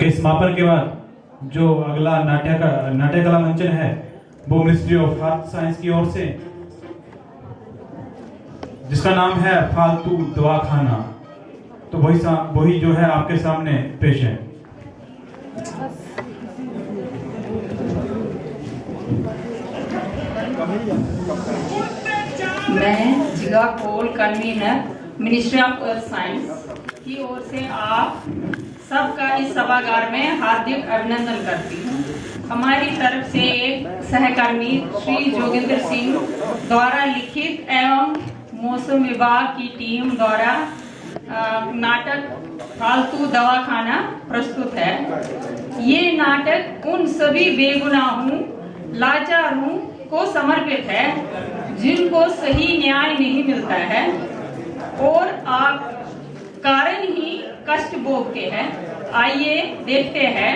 के समापन के बाद जो अगला नाट्य कला मंचन है वो मिनिस्ट्री ऑफ आर्ट साइंस की ओर से, जिसका नाम है फालतू दवाखाना, तो वही जो है आपके सामने पेश है। मैं जिला कोल convener ministry of earth science की ओर से आप सबका इस सभागार में हार्दिक अभिनंदन करती हूँ। हमारी तरफ से एक सहकर्मी श्री जोगिंदर सिंह द्वारा लिखित एवं मौसम विभाग की टीम द्वारा नाटक फालतू दवाखाना प्रस्तुत है। ये नाटक उन सभी बेगुनाहों, लाचारों को समर्पित है जिनको सही न्याय नहीं मिलता है और आप कारण ही कष्ट भोगते हैं। आइए देखते हैं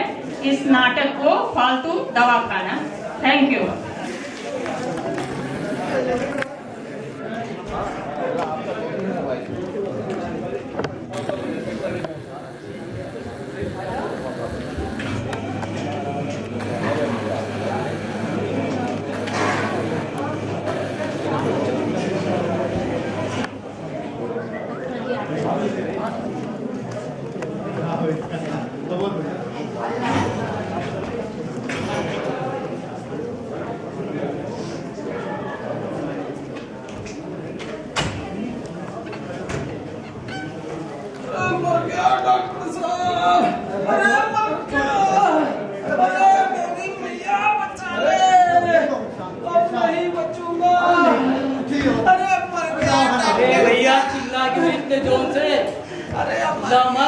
इस नाटक को, फालतू दवाखाना। Thank you.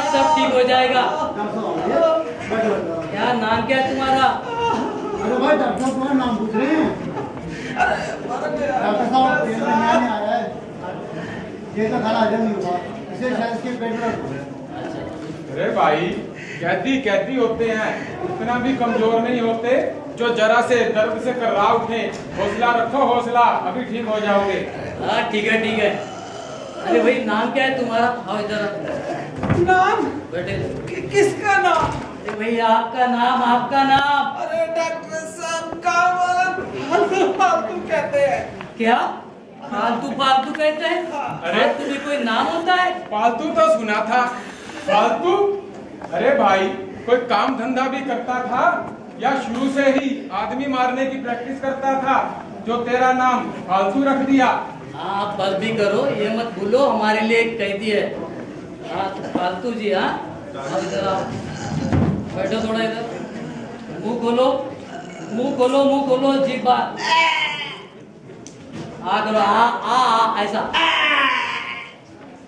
सब ठीक हो जाएगा। यार नाम क्या है तुम्हारा? अरे भाई डॉक्टर साहब तुम्हारा नाम पूछ रहे हैं। डॉक्टर साहब पेट में आया है, ये तो खाना हजम नहीं हुआ, इसे शायद इसके पेट में। अरे भाई कैदी होते हैं, इतना भी कमजोर नहीं होते जो जरा से दर्द से कर्रा उठे। हौसला रखो, हौसला, अभी ठीक हो जाओगे। हाँ ठीक है। अरे भाई नाम क्या है तुम्हारा? आओ इधर। नाम? बैठे। किसका नाम? अरे भाई आपका नाम। अरे डॉक्टर साहब काम वाला फालतू कहते हैं। क्या फालतू कहते हैं? अरे फालतू भी कोई नाम होता है? फालतू तो सुना था, फालतू। अरे भाई कोई काम धंधा भी करता था या शुरू से ही आदमी मारने की प्रैक्टिस करता था जो तेरा नाम फालतू रख दिया? हाँ बस भी करो, ये मत भूलो हमारे लिए एक कैदी है। हाँ फालतू जी। हाँ इधर आओ, बैठो थोड़ा इधर। मुंह खोलो जी बात। आ करो, आ ऐसा।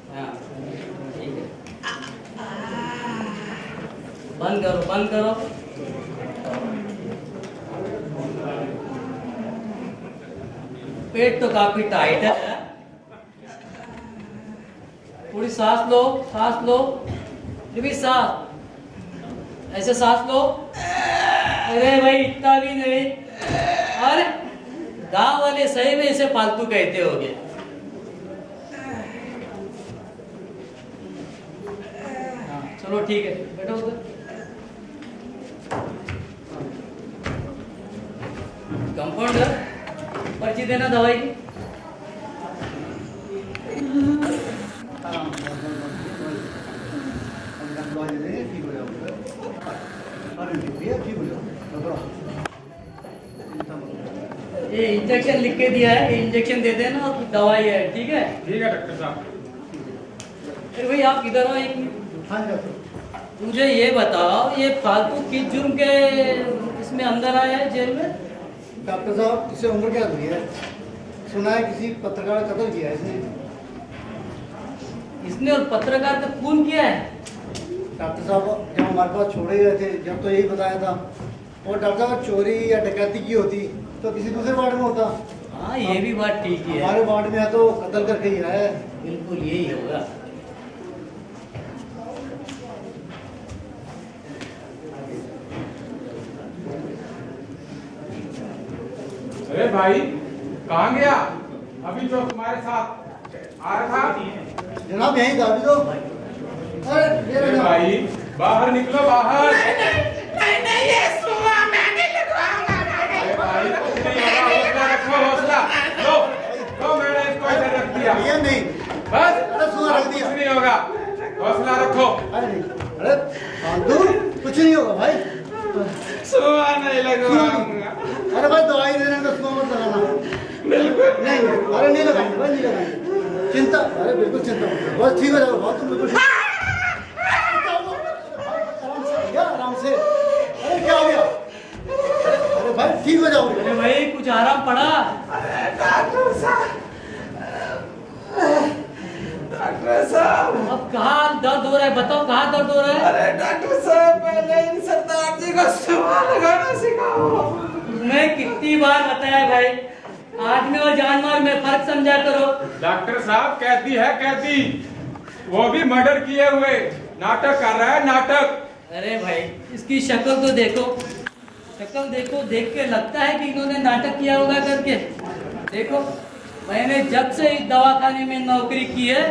हाँ ठीक है, बंद करो। पेट तो काफी टाइट है, थोड़ी सांस लो। ये भी सांस, ऐसे सांस लो। अरे भाई इतना भी नहीं। अरे गांव वाले सही में इसे फालतू कहते होंगे। हाँ चलो ठीक है, बैठो उधर। कंपाउंडर पर्ची देना दवाई की। ये इंजेक्शन लिख के दिया है, ये इंजेक्शन दे देना और दवाई है। ठीक है डॉक्टर साहब। अरे भाई आप इधर आओ एक मिनट। मुझे ये बताओ, ये फालतू किस जुर्म के इसमें अंदर आया है जेल में? डॉक्टर साहब इसे उम्र क्या हुई है? सुना है किसी पत्रकार का कत्ल किया है इसने और पत्रकार का खून किया है। डॉक्टर साहब जब हमारे पास छोड़े गए थे जब तो यही बताया था। और डॉक्टर साहब चोरी या डकैती की होती तो किसी दूसरे वार्ड में होता। हाँ ये भी बात ठीक ही है। हमारे वार्ड में है तो कत्ल करके ही आया है। बिल्कुल यही होगा। अरे भाई कहाँ गया? अभी जो तुम्हारे साथ आ रहा था। जनाब यही था अभी तो। अरे भाई बाहर निकलो बाहर। नहीं ये सुआ मैं नहीं लगवाऊंगा। अरे भाई कुछ नहीं होगा, हौसला रखो, हौसला लो लो, मैंने इसको इधर रख दिया ये नहीं, बस, अरे सुआ रख कुछ दिया। नहीं होगा, हौसला रखो। अरे नहीं, अरे फालतू, कुछ नहीं होगा भाई। सुआ नहीं लगवाऊंगा। अरे भाई दवाई देने का सुआ मत लगाना। बिल्कुल नहीं नहीं, अरे नहीं लगाएंगे भाई, नहीं लगाएंगे। चिंता, अरे बिल्कुल चिंता मत करो, बस ठीक हो जाएगा बहुत, तुम बिल्कुल आराम से। अरे क्या हो गया? अरे भाई ठीक हो जाओगे। अरे भाई कुछ आराम पड़ा। डॉक्टर साहब, अब कहाँ दर्द हो रहा है, बताओ कहाँ दर्द हो रहा है? अरे डॉक्टर साहब पहले इन सरदार जी को सुआ लगाना सिखाओ। मैं कितनी बार बताया भाई, आदमी और जानवर में फर्क समझा करो। डॉक्टर साहब कैदी है, कैदी, वो भी मर्डर किए हुए, नाटक कर रहा है, नाटक। अरे भाई इसकी शक्ल तो देखो, शक्ल देखो, देख के लगता है कि इन्होंने नाटक किया होगा करके। देखो मैंने जब से इस दवाखाने में नौकरी की है,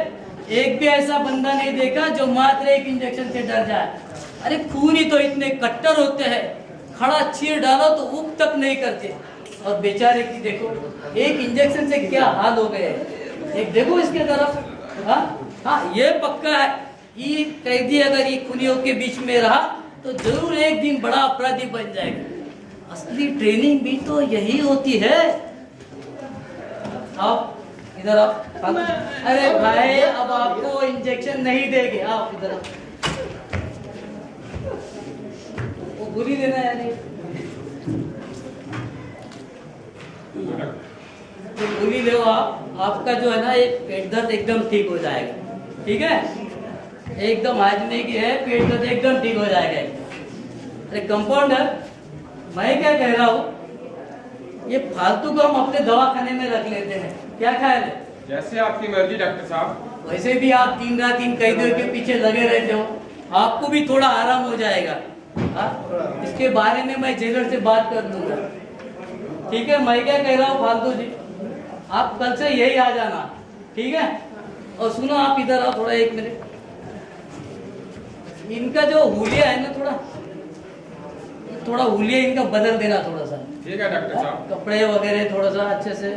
एक भी ऐसा बंदा नहीं देखा जो मात्र एक इंजेक्शन से डर जाए। अरे खूनी तो इतने कट्टर होते हैं, खड़ा चीर डालो तो ऊप तक नहीं करते। और बेचारे की देखो एक इंजेक्शन से क्या हाल हो गए। एक देखो इसके तरफ। हाँ ये पक्का है, ये कैदी अगर ये खूनियों के बीच में रहा तो जरूर एक दिन बड़ा अपराधी बन जाएगा। असली ट्रेनिंग भी तो यही होती है। आओ इधर आओ। अरे भाई अब आपको इंजेक्शन नहीं देंगे, आओ इधर आओ। वो गोली देना है नहीं, तो गोली लो आप, आपका जो है ना ये पेट दर्द एकदम ठीक हो जाएगा। ठीक है, एकदम हाजमे की है, पेट दर्द एकदम ठीक हो जाएगा। अरे कंपाउंडर, मैं क्या कह रहा हूँ, ये फालतू को हम अपने दवाखाने में रख लेते हैं, क्या ख्याल है? जैसे आपकी मर्जी डॉक्टर साहब। वैसे भी आप दिन रात इन कैदियों के पीछे लगे रहते हो, आपको भी थोड़ा आराम हो जाएगा। इसके बारे में मैं जेलर से बात कर लूंगा। ठीक है, मैं क्या कह रहा हूँ फालतू जी, आप कल से यही आ जाना। ठीक है, और सुनो आप इधर आओ थोड़ा, एक मिनट। इनका जो हुलिया है ना, थोड़ा हुलिया इनका बदल देना थोड़ा सा। ठीक है डॉक्टर साहब। कपड़े वगैरह थोड़ा सा अच्छे से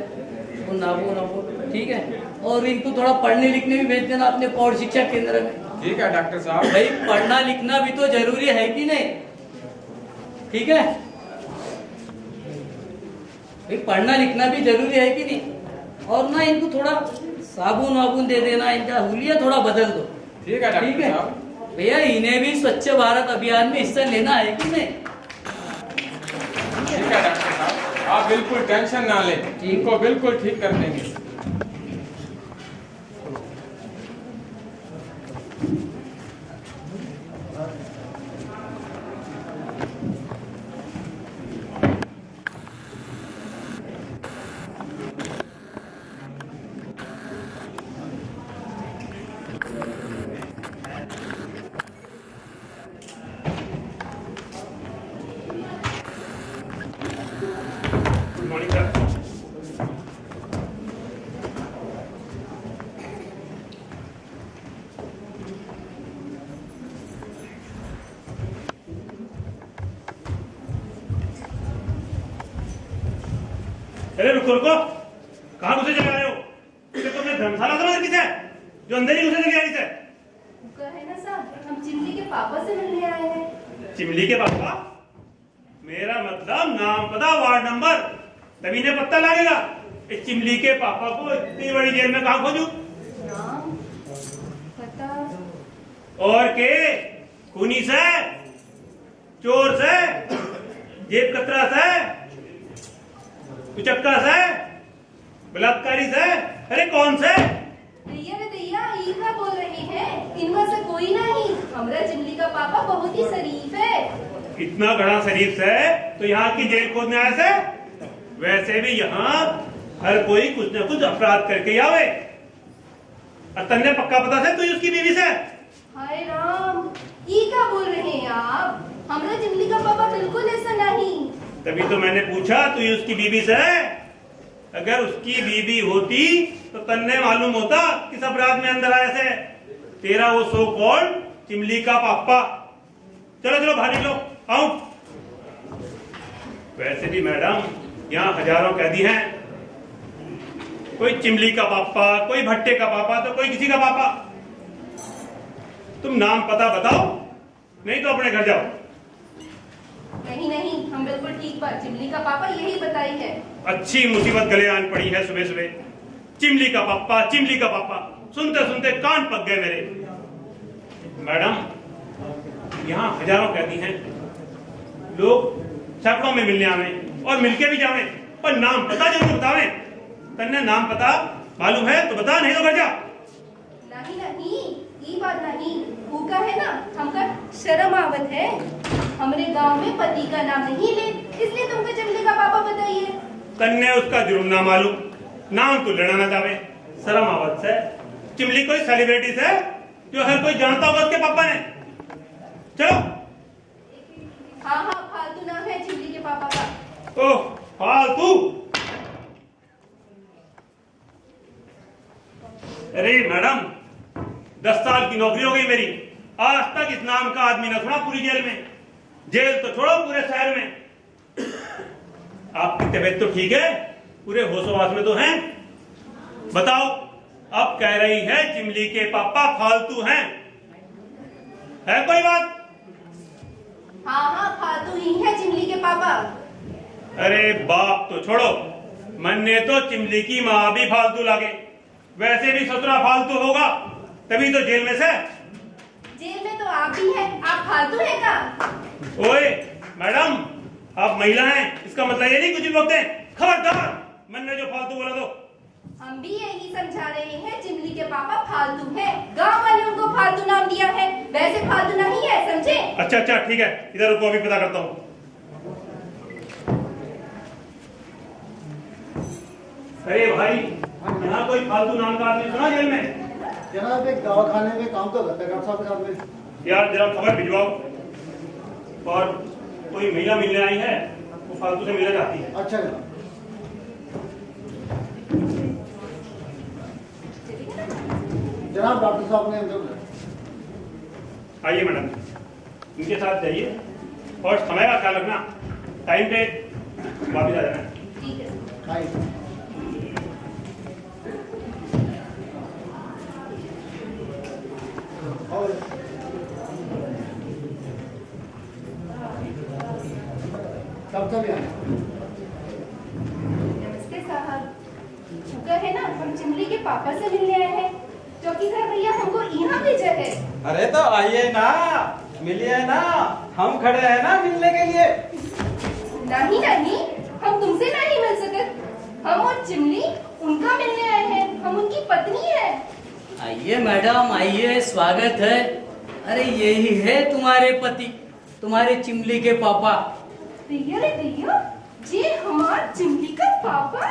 नापो। ठीक है, और इनको थोड़ा पढ़ने लिखने भी भेज देना अपने प्रौढ़ शिक्षा केंद्र में। ठीक है डॉक्टर साहब। भाई पढ़ना लिखना भी तो जरूरी है कि नहीं? ठीक है भाई, पढ़ना लिखना भी जरूरी है कि नहीं? और ना इनको थोड़ा साबुन वाबुन दे देना, इनका हुलिया थोड़ा बदल दो। ठीक है ठीक डॉक्टर है साहब। भैया, इन्हें भी स्वच्छ भारत अभियान में हिस्सा लेना है कि नहीं? ठीक है डॉक्टर साहब, आप बिल्कुल टेंशन ना लें, इनको बिल्कुल ठीक कर देंगे। अरे रुको रुको, कहाँ घुसे चले आए हो? इसे तो मैं धर्मशाला समझ रखी है जो अंदर ही घुसे चले आई थे। है ना साहब, हम चिमली के पापा से मिलने आए हैं। चिमली के पापा? मेरा मतलब नाम पता वार्ड नंबर, तभी ने पता लगेगा। इस चिमली के पापा को इतनी बड़ी जेल में कहाँ खोजूं? नाम पता और के खूनी से, चोर से, जेब कतरा से, कुचक्का से, बलात्कारी से, अरे कौन से? दैया रे दैया, ई का बोल रहे हैं? इनमें से कोई नहीं। हमारा चिमली का पापा बहुत ही शरीफ है। इतना बड़ा शरीफ से तो यहाँ की जेल खोदने आए से? वैसे भी यहाँ हर कोई कुछ न कुछ अपराध करके ही आवे। और तन्ने पक्का पता से तू उसकी बीवी से? हाय राम, ई का बोल रहे हैं आप? हमारा चिमली का पापा बिल्कुल ऐसा नहीं। तभी तो मैंने पूछा तू उसकी बीवी से? अगर उसकी बीवी होती तो तन्ने मालूम होता किस अपराध में अंदर आए से। तेरा वो सो कॉल्ड चिमली का पापा चलो चलो बाहर निकलो, आओ। वैसे भी मैडम यहाँ हजारों कैदी हैं, कोई चिमली का पापा, कोई भट्टे का पापा, तो कोई किसी का पापा। तुम नाम पता बताओ, नहीं तो अपने घर जाओ। नहीं नहीं, हम बिल्कुल ठीक बात चिमली का पापा यही बताई है। अच्छी मुसीबत गले आन पड़ी है सुबह सुबह। चिमली का पापा, चिमली का पापा, सुनते सुनते कान पक गए मेरे। मैडम यहाँ हजारों कैदी हैं, लोग सैकड़ों में मिलने आवे और मिलके भी जावे, पर नाम पता जरूर बतावे। तन्ने नाम पता मालूम है तो बता, नहीं तो घर जा। नहीं नहीं, ये बात नहीं, वो का है ना, हमका शर्म आवत है। हमारे गांव में पति का नाम नहीं ले, इसलिए तुमको चिमली का पापा बताइए। तन्ने उसका जुर्म ना मालूम, नाम तो लेना ना जावे, शर्म आवत से। चिमली कोई सेलिब्रिटी है जो हर कोई जानता होगा उसके पापा ने। चलो। हाँ हाँ, फालतू नाम है चिमली के पापा का। ओह फालतू। अरे मैडम 10 साल की नौकरी हो गई मेरी, आज तक इस नाम का आदमी न सुना पूरी जेल में। जेल तो छोड़ो, पूरे शहर में। आपकी तबीयत तो ठीक है, पूरे होशोवास में तो हैं? बताओ, अब कह रही है चिमली के पापा फालतू हैं, है कोई बात? हाँ हाँ, फालतू ही है चिमली के पापा। अरे बाप तो छोड़ो, मन्ने तो चिमली की माँ भी फालतू लगे। वैसे भी ससुरा फालतू होगा, तभी तो जेल में से। जेल में तो आप भी हैं, आप फालतू हैं का? ओए मैडम, आप महिला हैं, इसका मतलब ये नहीं कुछ भी बोलते हैं। खबरदार, मन्ने जो फालतू बोला तो। हम भी यही समझा रहे हैं, चिमली के पापा फालतू हैं। गांव वाले उनको फालतू नाम दिया है, वैसे फालतू नहीं है, समझे? अच्छा अच्छा ठीक है, इधर रुको, अभी पता करता हूँ। अरे भाई, यहाँ कोई फालतू नाम का आदमी सुना जेल में? जनाब एक दवाखाने में काम तो करता है डॉक्टर साहब के साथ में। यार जरा खबर भिजवाओ। और कोई महिला मिलने आई है, वो फालतू से मिलना चाहती है। अच्छा जनाब। जनाब डॉक्टर साहब ने आइए मैडम, इनके साथ जाइए और समय का ख्याल रखना, टाइम पे वापस आ जाना। ठीक है। और कब आए? नमस्ते साहब, शुक्र है ना हम चिमली के पापा से मिलने आए हैं। चौकीदार भैया हमको यहाँ भेजा है। अरे तो आइए ना, मिलिए ना, हम खड़े हैं ना मिलने के लिए। नहीं नहीं, हम तुमसे नहीं मिल सकते। हम और चिमली उनका मिलने आए हैं, हम उनकी पत्नी है। आइए मैडम, आइए, स्वागत है। अरे यही है तुम्हारे पति, तुम्हारे चिमली के पापा। भैया रे भैया, ये हमार चिमली का पापा।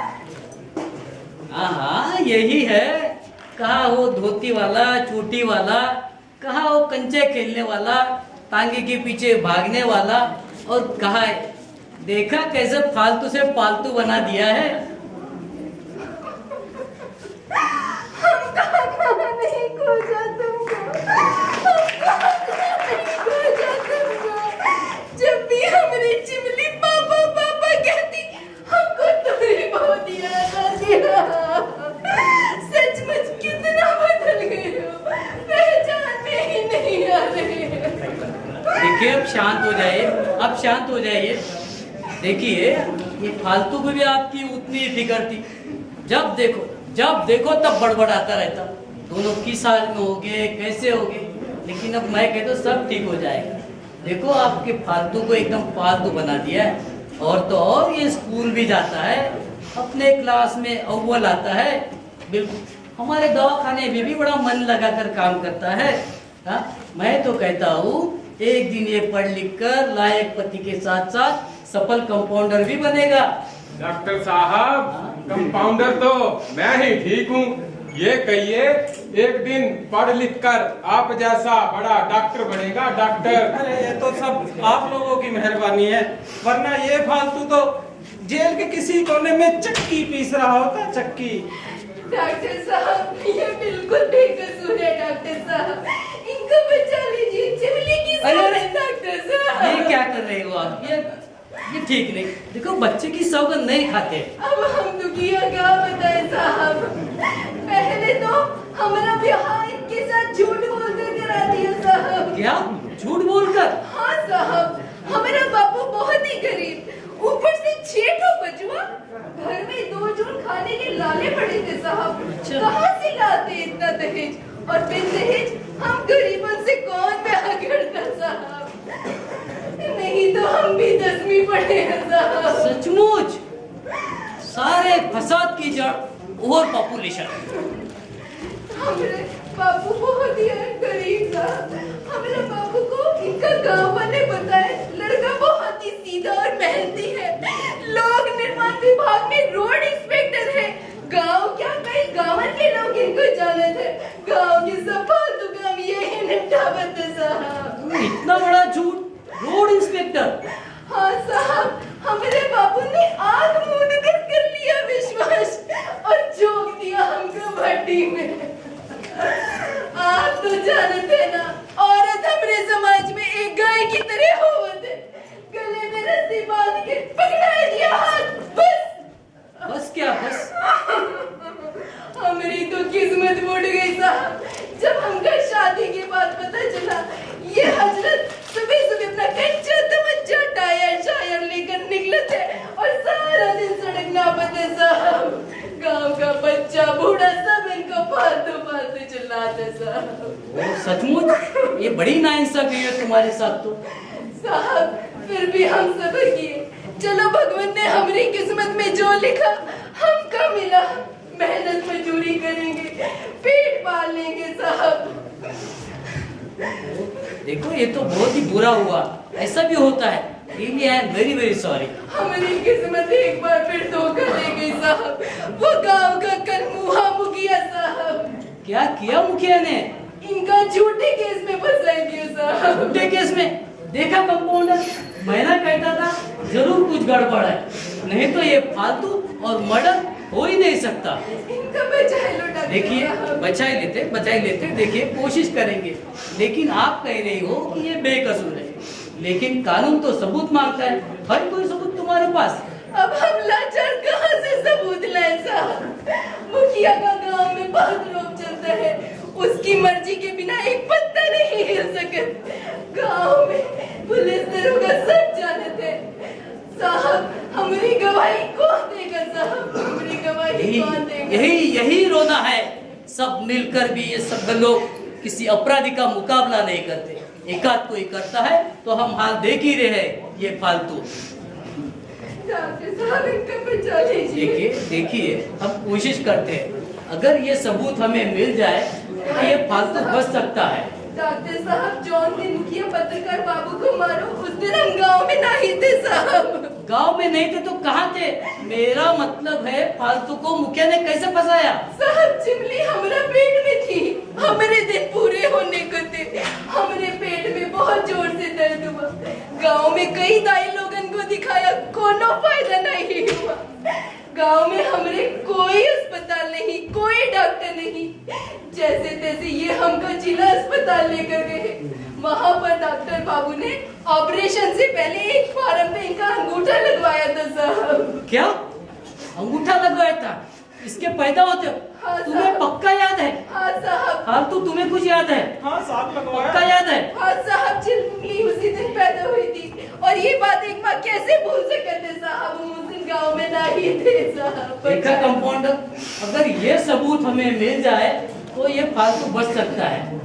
हाँ यही है। कहा वो धोती वाला, चोटी वाला, कहा वो कंचे खेलने वाला, टांगे के पीछे भागने वाला, और कहा है देखा कैसे फालतू से पालतू बना दिया है। हम कहाँ नहीं खोजा तुमको, हम कहाँ नहीं खोजा तुमको। जब भी हमारी चिमली पापा पापा कहती, हमको तुम्हारी बहुत याद आती है। सचमुच कितना बदल गए हो, पहचान में ही नहीं आ रहे। देखिए अब शांत हो जाइए, अब शांत हो जाइए। देखिए ये फालतू को भी आपकी उतनी ही फिक्र थी। जब देखो तब बड़बड़ाता रहता, दोनों किस हाल में होगे, कैसे होगे। लेकिन अब मैं कहता हूँ सब ठीक हो जाएगा। देखो आपके फालतू को एकदम फालतू बना दिया है। और तो और ये स्कूल भी जाता है, अपने क्लास में अव्वल आता है, बिल्कुल हमारे दवाखाने में भी बड़ा मन लगाकर काम करता है। हाँ मैं तो कहता हूँ एक दिन ये पढ़ लिख कर लायक पति के साथ साथ सफल कंपाउंडर भी बनेगा। डॉक्टर साहब, कंपाउंडर तो मैं ही ठीक हूँ। ये कहिए एक दिन पढ़ लिख कर आप जैसा बड़ा डॉक्टर बनेगा, डॉक्टर। अरे ये तो सब आप लोगों की मेहरबानी है, वरना ये फालतू तो जेल के किसी कोने में चक्की पीस रहा होता, चक्की। डॉक्टर साहब ये बिल्कुल बेकसूर है डॉक्टर साहब, इनको बचा लीजिए, चिमली की सौगंध डॉक्टर साहब। ये क्या कर रहे हो आप? ये ठीक नहीं। देखो बच्चे की सौगंध नहीं खाते। अब हम दुखिया क्या बताएं साहब, पहले तो हमारा ब्याह इनके साथ झूठ बोलकर करा दिया साहब। क्या झूठ बोलकर? हाँ साहब, हमारा बापू बहुत ही गरीब, ऊपर से 6 ठो बचवा, घर में 2 जून खाने के लाले पड़े थे साहब। कहाँ से लाते इतना दहेज, और फिर दहेज हम गरीबों से कौन ब्याह करता साहब, नहीं तो हम भी 10वीं पढ़े हैं साहब। सचमुच सारे फसाद की जड़ ओवर पॉपुलेशन। हमारे बापू बहुत ही गरीब था, हमारे बापू को इनका गांव वाले बताए लड़का बहुत ही सीधा और मेहनती है, लोग निर्माण विभाग में रोड इंस्पेक्टर है। गांव क्या कई गांवन के लोग इनको जाने थे, गांव की सब फालतू काम यही निपटावत थे साहब। इतना बड़ा झूठ, रोड इंस्पेक्टर? हाँ साहब, हमारे बापू ने आग मूंद कर लिया विश्वास और झोंक दिया हमको भट्टी में। आप तो जानते ना, औरत हमारे समाज में एक गाय की तरह होवत है, गले में रस्सी बांध के पकड़ा दिया हाथ, बस क्या बस? हमारी तो किस्मत उड़ गई साहब, जब हमका शादी के बाद पता चला ये हजरत सुबह सुबह अपना कच्चा तमच्चा टायर शायर लेकर निकले थे और सारा दिन सड़क नापत है साहब। गांव का बच्चा बूढ़ा सब इनको फालतू फालतू चिल्लाते साहब। सचमुच ये बड़ी नाइंसाफी है तुम्हारे साथ तो साहब। फिर भी हम सब्र किए, चलो भगवान ने हमारी किस्मत में जो लिखा हमका मिला, मेहनत मजदूरी करेंगे, पेट पाल लेंगे साहब। देखो ये तो बहुत ही बुरा हुआ, ऐसा भी होता है। Really I am very very sorry. हमारी किस्मत एक बार फिर धोखा दे गई साहब, वो गांव का कनमुहा मुखिया साहब। क्या किया मुखिया ने? इनका झूठे केस में फंसा दिया साहब। झूठे केस में? देखा कंपाउंडर, मैं ना कहता था जरूर कुछ गड़बड़ है, नहीं तो ये फालतू और मर्डर हो ही नहीं सकता। इनका बचाए लो डॉक्टर देखिए साहब। बचाई लेते, देखिए कोशिश करेंगे, लेकिन आप कह रही हो कि ये बेकसूर है, लेकिन कानून तो सबूत मांगता है। हर कोई सबूत तुम्हारे पास? अब हम लाचार कहाँ से सबूत लाए साहब? मुखिया का गांव में बहुत लोग चलता है, उसकी मर्जी के बिना एक पत्ता नहीं हिल सके। गांव में पुलिस दरोगा सब जानते हैं साहब, हमारी गवाही कौन देगा साहब? हमारी गवाही कौन देगा? यही रोना है। सब मिलकर भी ये सब लोग किसी अपराधी का मुकाबला नहीं करते, एकाध कोई करता है तो हम हाल देख ही रहे हैं। ये फालतू डॉक्टर साहब इनका बचा लीजिए। देखिए हम कोशिश करते हैं, अगर ये सबूत हमें मिल जाए तो ये फालतू बच सकता है। डॉक्टर साहब, जौन दिन मुखिया पत्रकार बाबू को मारो उस दिन हम गांव में नहीं थे साहब। गांव में नहीं थे तो कहाँ थे? मेरा मतलब है फालतू को मुखिया ने कैसे फंसाया? साहब चिमली हमारा पेट में थी, हमारे दिन पूरे होने को थे, हमारे पेट में बहुत जोर से दर्द हुआ। गांव में कई दाई लोगन को दिखाया, कोनो फायदा नहीं हुआ। गांव में हमारे कोई अस्पताल नहीं, कोई डॉक्टर नहीं, जैसे तैसे ये हमको जिला अस्पताल लेकर गए। वहाँ पर डॉक्टर बाबू ने ऑपरेशन से पहले एक फार्म पे इनका अंगूठा लगवाया था साहब। क्या अंगूठा लगवाया था? इसके पैदा होते? हाँ, तुम्हें साहब। पक्का याद है? हाँ साहब। हाँ तो तुम्हें कुछ याद है? हाँ साथ लगवाया। पक्का याद है? हाँ साहब, चिमली उसी दिन पैदा हुई थी और ये बात एक माँ कैसे भूल सकते थे साहब? हम उस दिन गाँव में नहीं थे साहब। देखा कंपाउंडर, अगर ये सबूत हमें मिल जाए तो ये फालतू बच सकता है।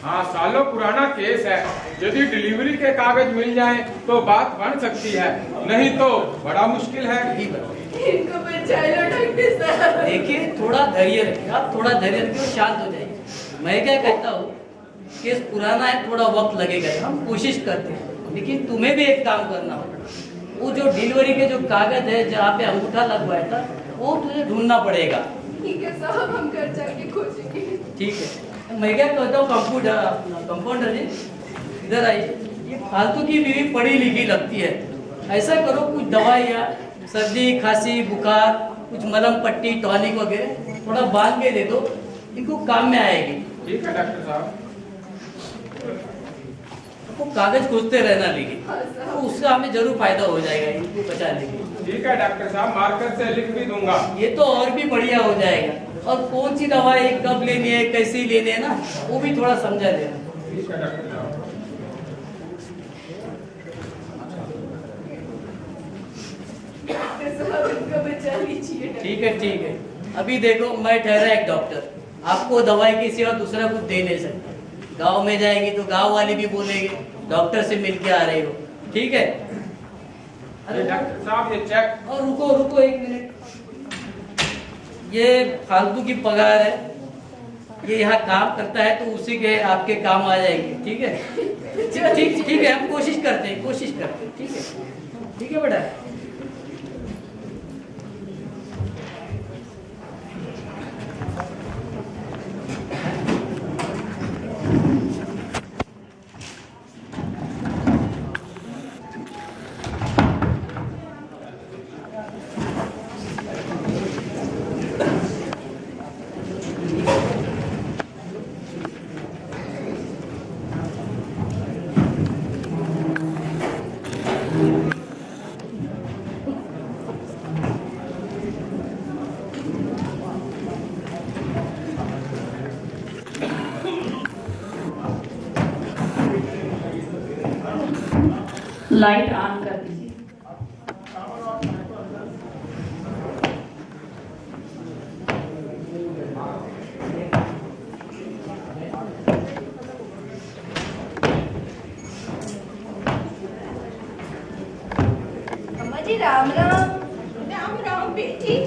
हाँ सालों पुराना केस है, यदि डिलीवरी के कागज मिल जाएं तो बात बन सकती है, नहीं तो बड़ा मुश्किल है। इनको बचा लो डॉक्टर साहब। देखिए थोड़ा धैर्य रखिए, आप थोड़ा धैर्य रखिए, शांत हो जाइए। मैं क्या कहता हूँ, केस पुराना है, थोड़ा वक्त लगेगा, हम कोशिश करते हैं, लेकिन तुम्हें भी एक काम करना होगा। वो जो डिलीवरी के जो कागज है जहाँ पे अंगूठा लगवाया था वो तुझे ढूंढना पड़ेगा। ठीक है साहब, हम घर जाके खोजेंगे। ठीक है, मैं क्या कहता हूँ कंपाउंडर जी इधर आइए। ये फालतू की बीवी पढ़ी लिखी लगती है, ऐसा करो कुछ दवाई या सर्दी खांसी बुखार, कुछ मलम पट्टी टॉनिक वगैरह थोड़ा बांध के दे दो, इनको काम में आएगी। ठीक है डॉक्टर साहब। वो कागज खोजते रहना, लेकिन तो उसका हमें जरूर फायदा हो जाएगा इनको बचाने के। ठीक है डॉक्टर साहब, मार्कर से लिख भी दूंगा। ये तो और भी बढ़िया हो जाएगा। और कौन सी दवाई कब लेनी है, कैसे लेनी है ना, वो भी थोड़ा समझा देना। ठीक है डॉक्टर साहब। इनको बचा लीजिए। ठीक है ठीक है। अभी देखो, मैं ठहरा एक डॉक्टर, आपको दवाई के सिवा दूसरा कुछ दे नहीं सकता। गांव में जाएंगे तो गांव वाले भी बोलेंगे डॉक्टर से मिलके आ रहे हो। ठीक है। अरे डॉक्टर साहब ये चेक। और रुको रुको 1 मिनट, ये फालतू की पगार है, ये यहाँ काम करता है तो उसी के आपके काम आ जाएंगे। ठीक है ठीक है, हम कोशिश करते हैं। ठीक है बेटा। लाइट ऑन कर दीजिए। अम्मा जी राम राम। राम राम बेटी,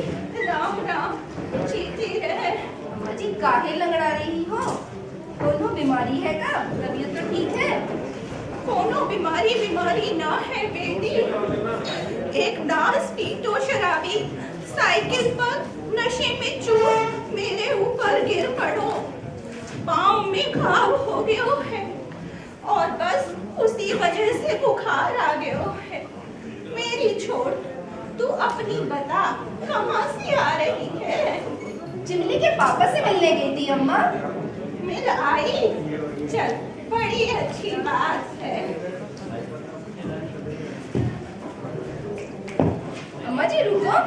राम राम। जीती रहे। अम्मा जी काहे लंगड़ा रही हो? कोनो बीमारी है का? तबीयत तो ठीक है? कोनो बीमारी ना है बेटी। एक दास पीटो शराबी साइकिल पर नशे में चूर मेरे ऊपर गिर पड़ो, पाँव में घाव हो गयो है और बस उसी वजह से बुखार आ गयो है। मेरी छोड़, तू अपनी बता, कहाँ से आ रही है? चिमली के पापा से मिलने गई थी अम्मा। मिल आई? चल, बड़ी अच्छी बात है। अम्मा जी रुको।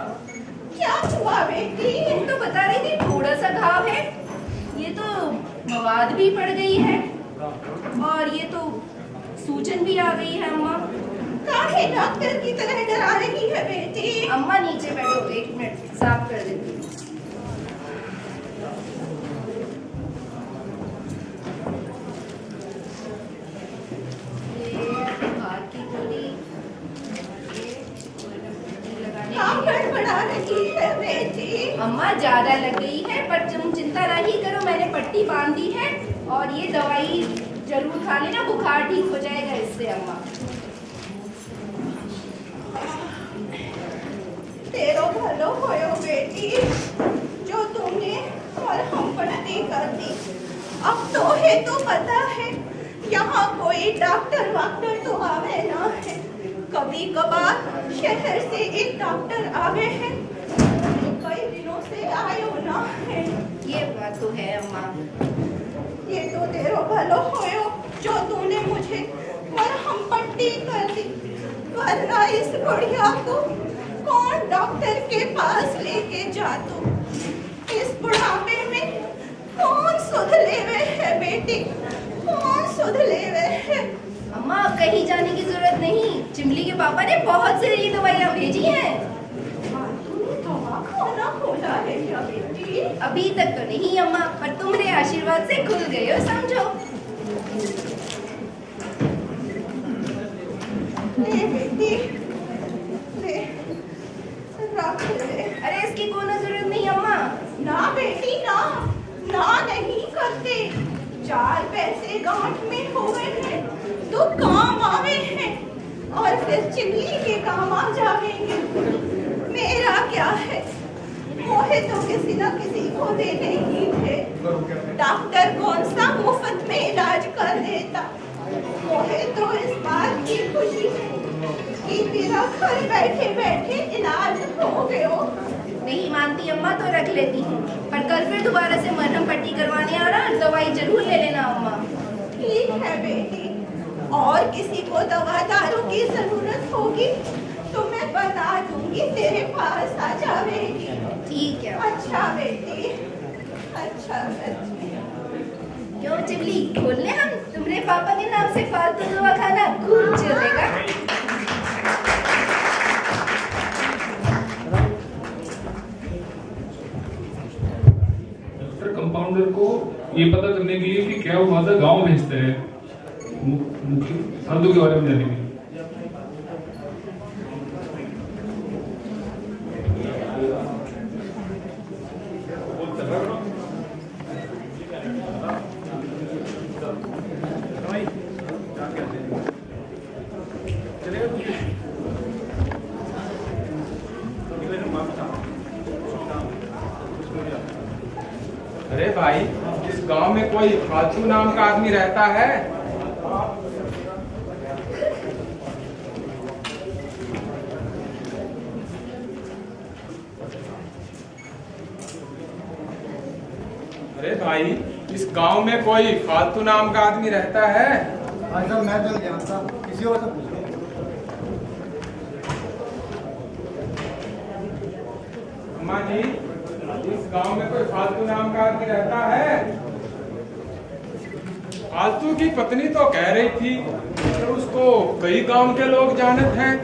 क्या हुआ बेटी? तुम तो बता रही थी थोड़ा सा घाव है, ये तो मवाद भी पड़ गई है और ये तो सूजन भी आ गई है। अम्मा काहे डॉक्टर की तरह डरा रही है बेटी? अम्मा नीचे बैठो, 1 मिनट साफ कर देती हूँ। गड़बड़ा रही है बेटी। अम्मा ज्यादा लग गई है, पर तुम चिंता नहीं करो, मैंने पट्टी बांध दी है और ये दवाई जरूर खा लेना, बुखार ठीक हो जाएगा इससे। अम्मा तेरो भलो होयो बेटी, जो तुमने और हम पट्टी कर दी। अब तो है तो पता है, यहाँ कोई डॉक्टर वाक्टर तो आवे ना है। कभी कभार शहर से एक डॉक्टर आवे हैं, कई दिनों से आयो ना है। ये बात तो है अम्मा। ये तो तेरो भलो होयो जो तूने मुझे मरहम पट्टी कर दी, वरना इस बुढ़िया को कौन डॉक्टर के पास लेके जातो? इस बुढ़ापे में कौन सुध लेवे है बेटी, कौन सुध लेवे है? अम्मा अब कहीं जाने की जरूरत नहीं, चिमली के पापा ने बहुत सारी दवाइयाँ भेजी हैं। तूने दवाखाना खोला है क्या बेटी? अभी तक तो नहीं अम्मा, पर तुम्हारे आशीर्वाद से खुल गए हो समझो। ले बेटी, ले रख ले। अरे इसकी कोनो जरूरत नहीं अम्मा। ना बेटी ना, ना नहीं करते। 4 पैसे गांठ में हुए हैं तो काम आवे हैं और फिर चिमली के काम आ जाएंगे। मेरा क्या है, मोहे तो किसी न किसी को देने ही थे। डॉक्टर कौन सा मुफ्त में इलाज कर देता। मोहे तो इस बात की खुशी है कि तेरा घर बैठे बैठे इलाज हो गयो। नहीं मानती अम्मा तो रख लेती हूँ, पर कल फिर दोबारा से मरहम पट्टी करवाने आना, दवाई जरूर ले लेना अम्मा। ठीक है बेटी, और किसी को दवा दारू की जरूरत होगी तो मैं बता दूंगी, तेरे पास आ जाएगी। ठीक है। अच्छा बेटी, अच्छा बेटी। क्यों चिमली, खोल ले हम, तुम्हारे पापा के नाम से फालतू दवा खाना खूब चलेगा। कंपाउंडर को ये पता करने के लिए कि क्या वो माता गांव भेजते हैं, साधु के बारे में जानने के लिए। अरे भाई, इस गांव में कोई फालतू नाम का आदमी रहता है? अरे भाई, इस गांव में कोई फालतू नाम का आदमी रहता है? भाई साहब मैं तो नहीं जानता, किसी और से पूछ लो। अम्मा जी, इस गांव में कोई फालतू नाम का आदमी रहता है? फालतू की पत्नी तो कह रही थी कि उसको कई गांव के लोग जानते हैं,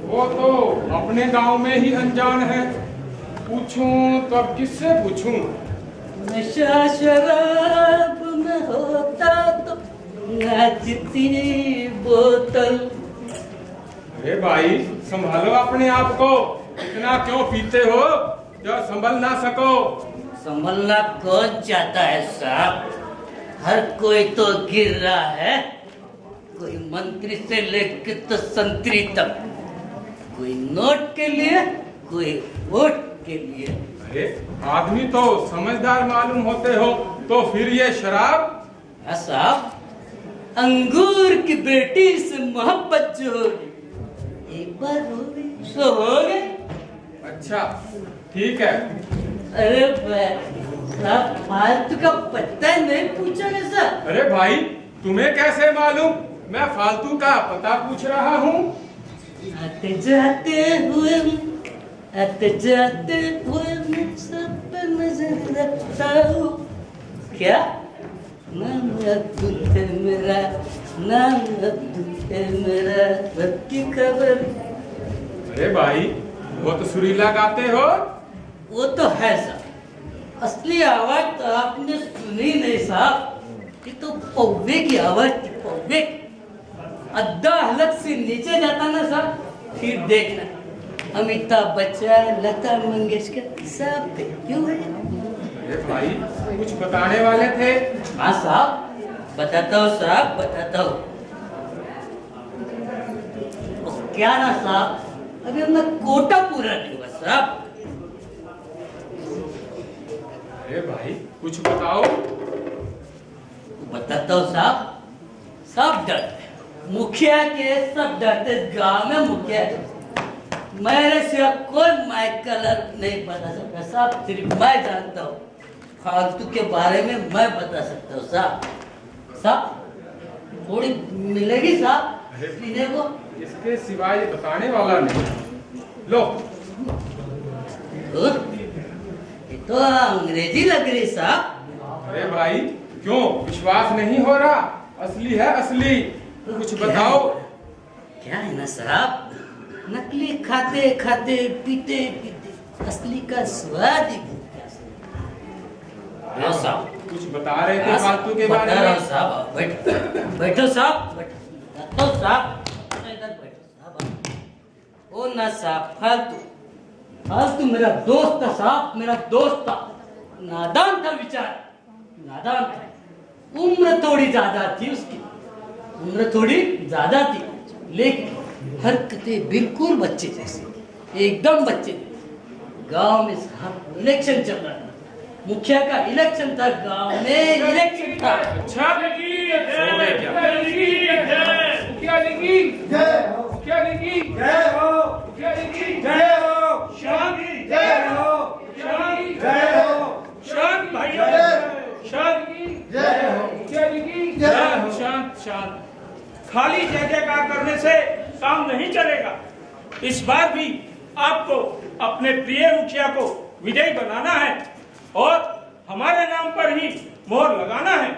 वो तो अपने गांव में ही अनजान है। पूछूं तो अब किससे पूछूं? नशा शराब में होता तो नाचती बोतल। अरे भाई, संभालो अपने आप को, इतना क्यों पीते हो जो संभल ना सको? संभलना कौन चाहता है साहब? हर कोई तो गिर रहा है, कोई मंत्री से लेकर तो संतरी तक, कोई नोट के लिए, कोई वोट के लिए। अरे आदमी तो समझदार मालूम होते हो, तो फिर ये शराब? साहब, अंगूर की बेटी से मोहब्बत जो होगी, एक बार हो गई सो हो गई। अच्छा ठीक है। अरे साहब, फालतू का पता नहीं पूछा ना सर। अरे भाई, तुम्हें कैसे मालूम मैं फालतू का पता पूछ रहा हूँ? आते जाते हुए मैं सब पे नजर रखता हूँ। क्या नाम अब्दुल है मेरा, नाम अब्दुल है मेरा, सबकी खबर। अरे भाई, वो तो सुरीला गाते हो। वो तो है साहब, असली आवाज तो आपने सुनी नहीं साहब, ये तो पौवे की आवाज थी, पौवे। अद्धा हलक से नीचे जाता ना साहब, फिर देखना अमिताभ बच्चन, लता मंगेशकर सब पे क्यों है। अरे भाई, कुछ बताने वाले थे? हाँ साहब, बताता हूँ साहब, बताता हूँ। क्या ना साहब, अभी हमने कोटा पूरा नहीं हुआ साहब। अरे भाई, कुछ बताओ। बताता हूँ साहब, सब डरते, मुखिया के सब डरते, गांव में मुखिया मेरे सिवा कोई माइक कलर नहीं बता सकता साहब, सिर्फ मैं जानता हूँ। फालतू के बारे में मैं बता सकता हूँ साहब। साहब थोड़ी मिलेगी साहब पीने को? इसके सिवाय बताने वाला नहीं। लो। ये तो अंग्रेजी लग रही साहब। अरे भाई, क्यों विश्वास नहीं हो रहा? असली है असली, कुछ बताओ। क्या है ना साहब, नकली खाते खाते पीते पीते असली का स्वाद ही हाँ साहब, कुछ बता रहे थे फालतू के बारे में। साहब बैठो साहब, बैठो साहब, इधर बैठो साहब। ओ ना साहब, फालतू मेरा दोस्त था साहब, मेरा दोस्त था, नादान था, विचार नादान था। उम्र थोड़ी ज्यादा थी उसकी, उम्र थोड़ी ज्यादा थी, लेकिन हरकतें बिल्कुल बच्चे जैसी, एकदम बच्चे जैसी। गांव में साहब इलेक्शन चल रहा था, मुखिया का इलेक्शन था, गांव में इलेक्शन था। अच्छा, मुखिया जी की बादशाह, खाली जय जयकार करने से काम नहीं चलेगा। इस बार भी आपको अपने प्रिय मुखिया को विजयी बनाना है और हमारे नाम पर ही मोहर लगाना है।